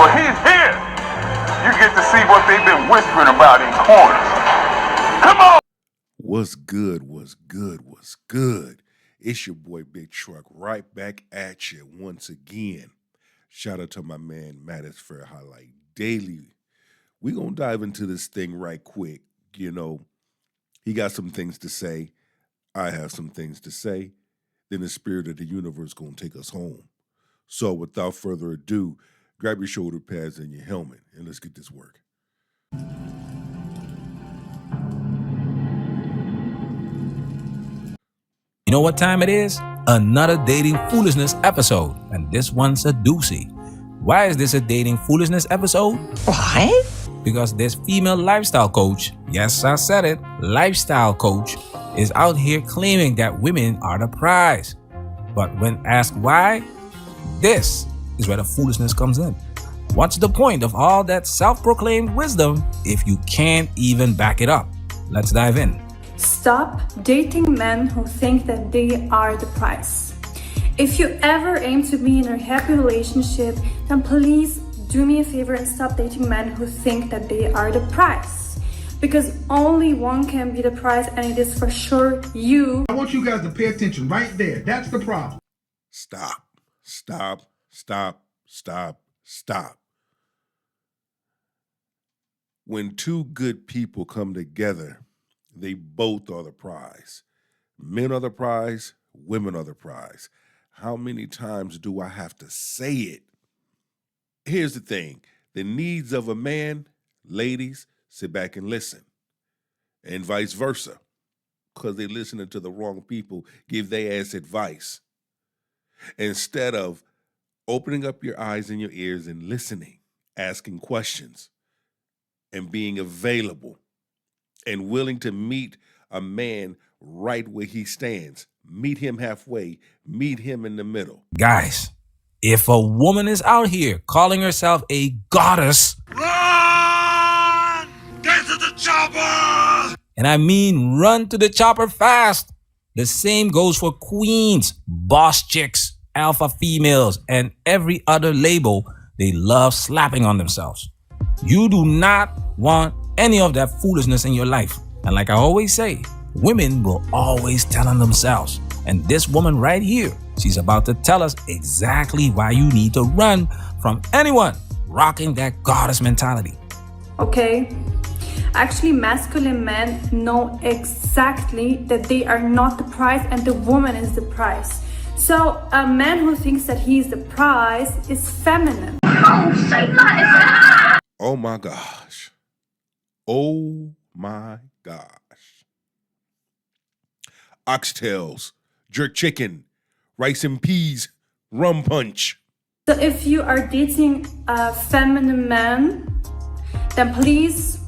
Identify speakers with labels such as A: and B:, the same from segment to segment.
A: Well, he's here. You get to see what they've been whispering about in corners. Come on!
B: What's good? What's good? What's good? It's your boy Big Truck right back at you once again. Shout out to my man Mattis for Highlight Daily. We're going to dive into this thing right quick. You know, he got some things to say. I have some things to say. Then the spirit of the universe going to take us home. So without further ado, grab your shoulder pads and your helmet and let's get this work.
C: You know what time it is? Another dating foolishness episode, and this one's a doozy. Why is this a dating foolishness episode?
D: Why?
C: Because this female lifestyle coach, yes, I said it, lifestyle coach, is out here claiming that women are the prize. But when asked why, this is where the foolishness comes in. What's the point of all that self-proclaimed wisdom if you can't even back it up? Let's dive in.
E: Stop dating men who think that they are the prize. If you ever aim to be in a happy relationship, then please do me a favor and stop dating men who think that they are the prize. Because only one can be the prize, and it is for sure you.
F: I want you guys to pay attention right there. That's the problem.
B: Stop. When two good people come together, they both are the prize. Men are the prize, women are the prize. How many times do I have to say it? Here's the thing. The needs of a man, ladies, sit back and listen. And vice versa. Because they're listening to the wrong people, give their ass advice. Instead of opening up your eyes and your ears and listening, asking questions, and being available and willing to meet a man right where he stands. Meet him halfway, meet him in the middle.
C: Guys, if a woman is out here calling herself a goddess,
A: Run! Get to the chopper!
C: and I mean run to the chopper fast, the same goes for queens, boss chicks, alpha females, and every other label they love slapping on themselves. You do not want any of that foolishness in your life. And like I always say, women will always tell on themselves. And this woman right here, she's about to tell us exactly why you need to run from anyone rocking that goddess mentality.
E: Okay? Actually, masculine men know exactly that they are not the prize and the woman is the prize. So a man who thinks that he is the prize is feminine.
D: Oh, say that.
B: Oh my gosh. Oh my gosh. Oxtails, jerk chicken, rice and peas, rum punch.
E: So if you are dating a feminine man, then please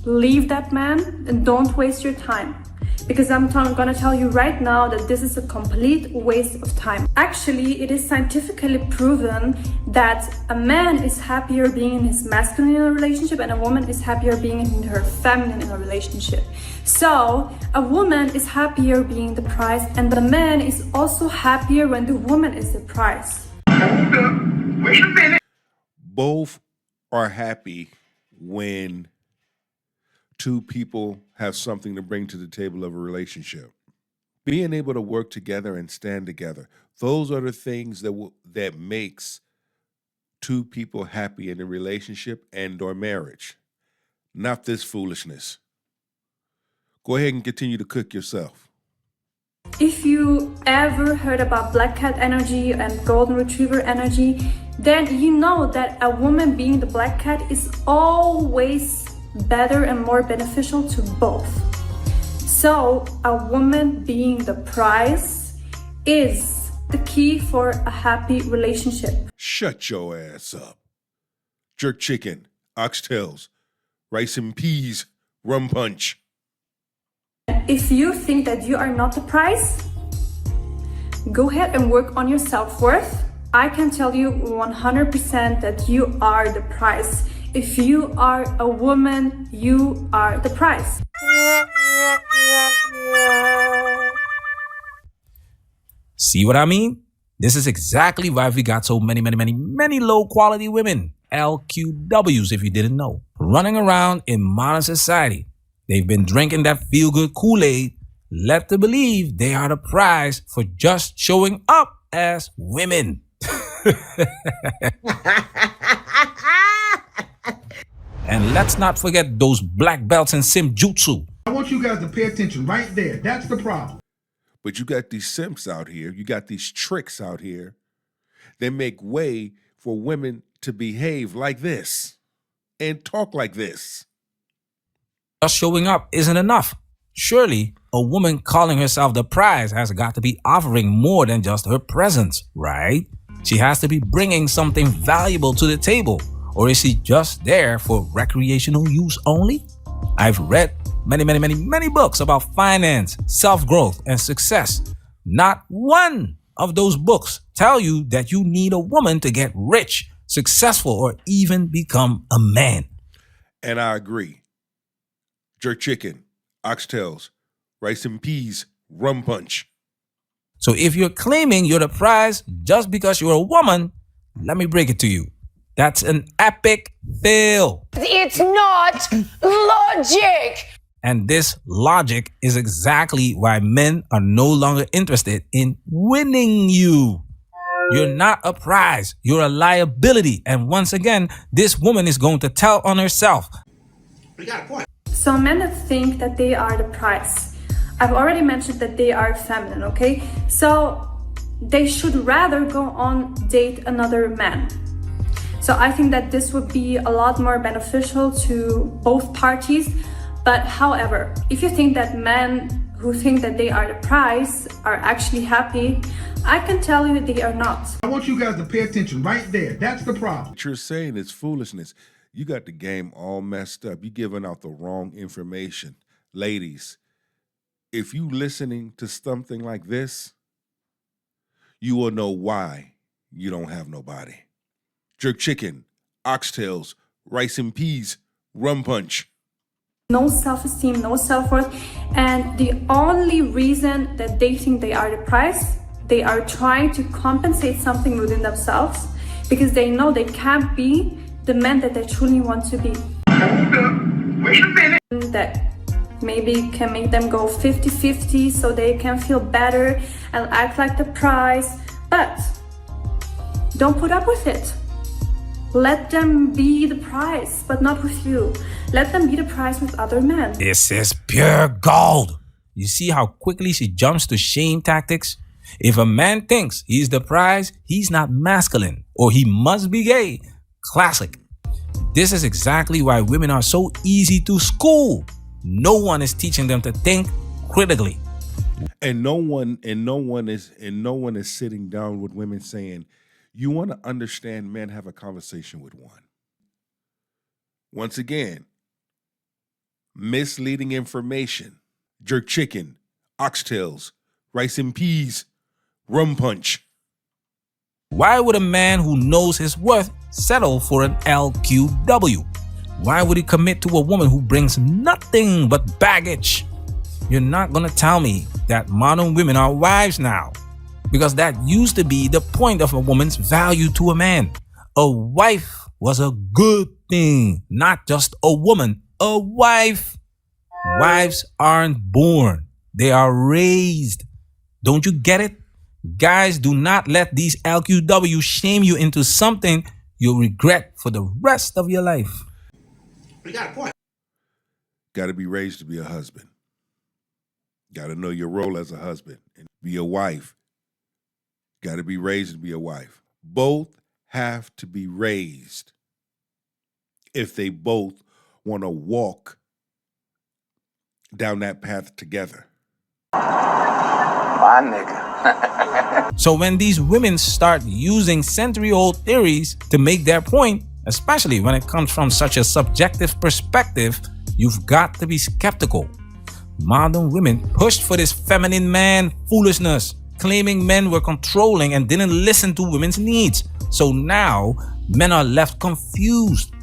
E: leave that man and don't waste your time. Because I'm gonna tell you right now that this is a complete waste of time. Actually, it is scientifically proven that a man is happier being in his masculine in a relationship and a woman is happier being in her feminine in a relationship. So a woman is happier being the prize, and the man is also happier when the woman is the prize.
A: Hold up. Wait a minute.
B: Both are happy when two people have something to bring to the table of a relationship. Being able to work together and stand together. Those are the things that makes two people happy in a relationship and or marriage. Not this foolishness. Go ahead and continue to cook yourself.
E: If you ever heard about black cat energy and golden retriever energy, then you know that a woman being the black cat is always better and more beneficial to both. So a woman being the prize is the key for a happy relationship.
B: Shut your ass up. Jerk chicken, oxtails, rice and peas, rum punch.
E: If you think that you are not the prize, go ahead and work on your self-worth. I can tell you 100% that you are the prize. If you are a woman, you are the prize.
C: See what I mean? This is exactly why we got so many low quality women. LQWs, if you didn't know. Running around in modern society, they've been drinking that feel-good Kool-Aid, led to believe they are the prize for just showing up as women. And let's not forget those black belts in sim jutsu.
F: I want you guys to pay attention right there. That's the problem.
B: But you got these simps out here, you got these tricks out here. They make way for women to behave like this and talk like this.
C: Just showing up isn't enough. Surely, a woman calling herself the prize has got to be offering more than just her presence, right? She has to be bringing something valuable to the table. Or is she just there for recreational use only? I've read many books about finance, self-growth, and success. Not one of those books tell you that you need a woman to get rich, successful, or even become a man.
B: And I agree. Jerk chicken, oxtails, rice and peas, rum punch.
C: So if you're claiming you're the prize just because you're a woman, let me break it to you. That's an epic fail.
D: It's not logic.
C: And this logic is exactly why men are no longer interested in winning you. You're not a prize. You're a liability. And once again, this woman is going to tell on herself.
F: We got a point.
E: So men that think that they are the prize, I've already mentioned that they are feminine, okay? So they should rather go on date another man. So I think that this would be a lot more beneficial to both parties. But however, if you think that men who think that they are the prize are actually happy, I can tell you they are not.
F: I want you guys to pay attention right there. That's the problem.
B: What you're saying is foolishness. You got the game all messed up. You're giving out the wrong information. Ladies, if you listening to something like this, you will know why you don't have nobody. Jerk chicken, oxtails, rice and peas, rum punch.
E: No self-esteem, no self-worth. And the only reason that they think they are the prize, they are trying to compensate something within themselves because they know they can't be the men that they truly want to be.
A: Hold up. Wait a minute.
E: That maybe can make them go 50-50 so they can feel better and act like the prize. But don't put up with it. Let them be the prize, but not with you. Let them be the prize with other men.
C: This is pure gold. You see how quickly she jumps to shame tactics? If a man thinks he's the prize, he's not masculine or he must be gay. Classic. This is exactly why women are so easy to school. No one is teaching them to think critically.
B: And no one is sitting down with women saying, you want to understand men, have a conversation with one. Once again, misleading information, jerk chicken, oxtails, rice and peas, rum punch.
C: Why would a man who knows his worth settle for an LQW? Why would he commit to a woman who brings nothing but baggage? You're not going to tell me that modern women are wives now, because that used to be the point of a woman's value to a man. A wife was a good thing, not just a woman, a wife. Wives aren't born, they are raised. Don't you get it? Guys, do not let these LQWs shame you into something you'll regret for the rest of your life.
F: We got a point.
B: Got to be raised to be a husband. Got to know your role as a husband and be a wife. Got to be raised to be a wife. Both have to be raised if they both want to walk down that path together.
A: My nigga.
C: So when these women start using century-old theories to make their point, especially when it comes from such a subjective perspective, you've got to be skeptical. Modern women pushed for this feminine man foolishness, claiming men were controlling and didn't listen to women's needs. So now men are left confused.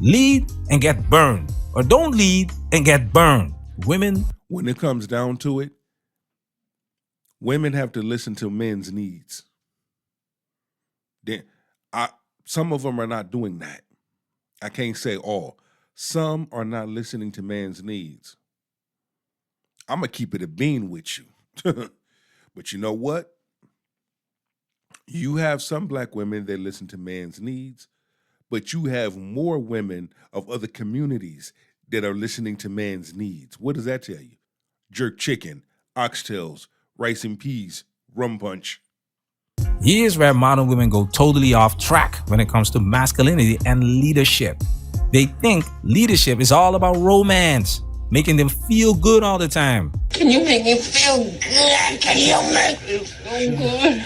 C: Lead and get burned, or don't lead and get burned. Women,
B: when it comes down to it, women have to listen to men's needs. Some of them are not doing that. I can't say all. Some are not listening to man's needs. I'm going to keep it a bean with you. But you know what? You have some black women that listen to man's needs, but you have more women of other communities that are listening to man's needs. What does that tell you? Jerk chicken, oxtails, rice and peas, rum punch.
C: Here's where modern women go totally off track when it comes to masculinity and leadership. They think leadership is all about romance, making them feel good all the time.
D: Can you make me feel good? Can you make me feel good?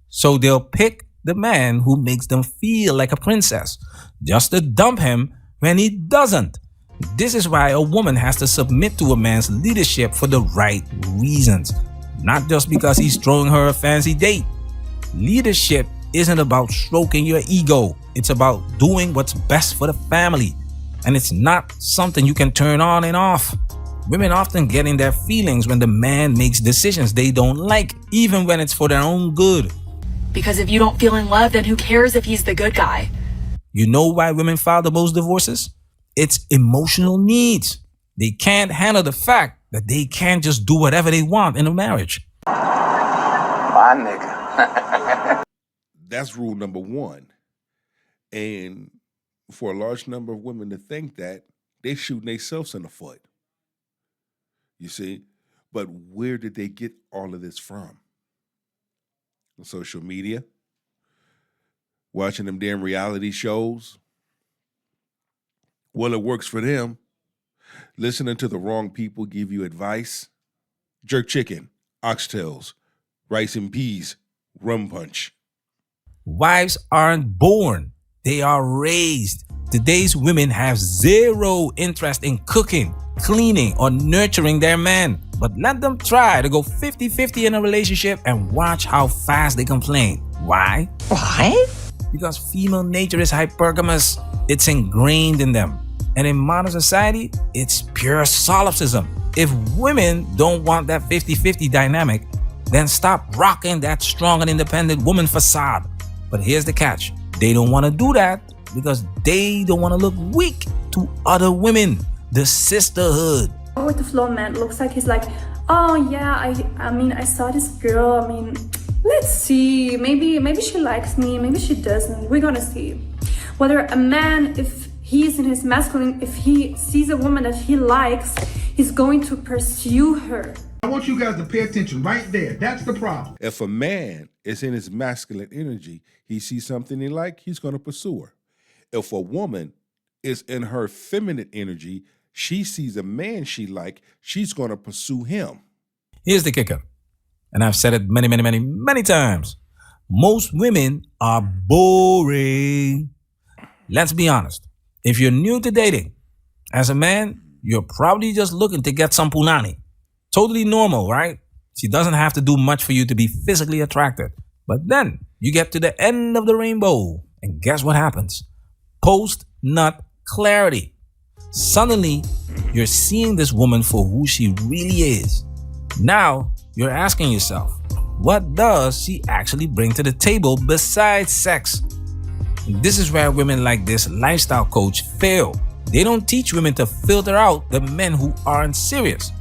C: So they'll pick the man who makes them feel like a princess, just to dump him when he doesn't. This is why a woman has to submit to a man's leadership for the right reasons, not just because he's throwing her a fancy date. Leadership isn't about stroking your ego. It's about doing what's best for the family. And it's not something you can turn on and off. Women often get in their feelings when the man makes decisions they don't like, even when it's for their own good.
G: Because if you don't feel in love, then who cares if he's the good guy?
C: You know why women file the most divorces? It's emotional needs. They can't handle the fact that they can't just do whatever they want in a marriage.
A: My nigga.
B: That's rule number one. And for a large number of women to think that, they shooting themselves in the foot. You see? But where did they get all of this from? Social media? Watching them damn reality shows? Well, it works for them. Listening to the wrong people give you advice? Jerk chicken, oxtails, rice and peas, rum punch.
C: Wives aren't born, they are raised. Today's women have zero interest in cooking, cleaning, or nurturing their man. But let them try to go 50-50 in a relationship and watch how fast they complain. Why?
D: Why?
C: Because female nature is hypergamous. It's ingrained in them. And in modern society, it's pure solipsism. If women don't want that 50-50 dynamic, then stop rocking that strong and independent woman facade. But here's the catch. They don't want to do that because they don't want to look weak to other women. The sisterhood.
E: With the flow man looks like he's like, oh yeah, I saw this girl, let's see, maybe she likes me, maybe she doesn't, we're gonna see. Whether a man, if he's in his masculine, if he sees a woman that he likes, he's going to pursue her.
F: I want you guys to pay attention right there. That's the problem.
B: If a man is in his masculine energy, he sees something he likes, he's going to pursue her. If a woman is in her feminine energy, she sees a man she likes, she's going to pursue him.
C: Here's the kicker. And I've said it many times. Most women are boring. Let's be honest. If you're new to dating, as a man, you're probably just looking to get some punani. Totally normal, right? She doesn't have to do much for you to be physically attracted. But then you get to the end of the rainbow, and guess what happens? Post-nut clarity. Suddenly, you're seeing this woman for who she really is. Now, you're asking yourself, what does she actually bring to the table besides sex? And this is where women like this lifestyle coach fail. They don't teach women to filter out the men who aren't serious.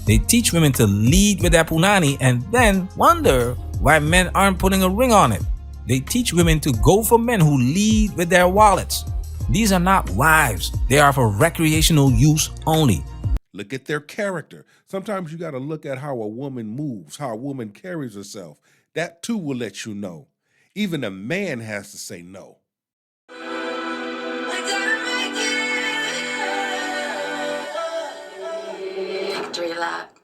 C: They teach women to lead with their punani and then wonder why men aren't putting a ring on it. They teach women to go for men who lead with their wallets. These are not wives. They are for recreational use only.
B: Look at their character. Sometimes you got to look at how a woman moves, how a woman carries herself. That too will let you know. Even a man has to say no.
G: Victory lap.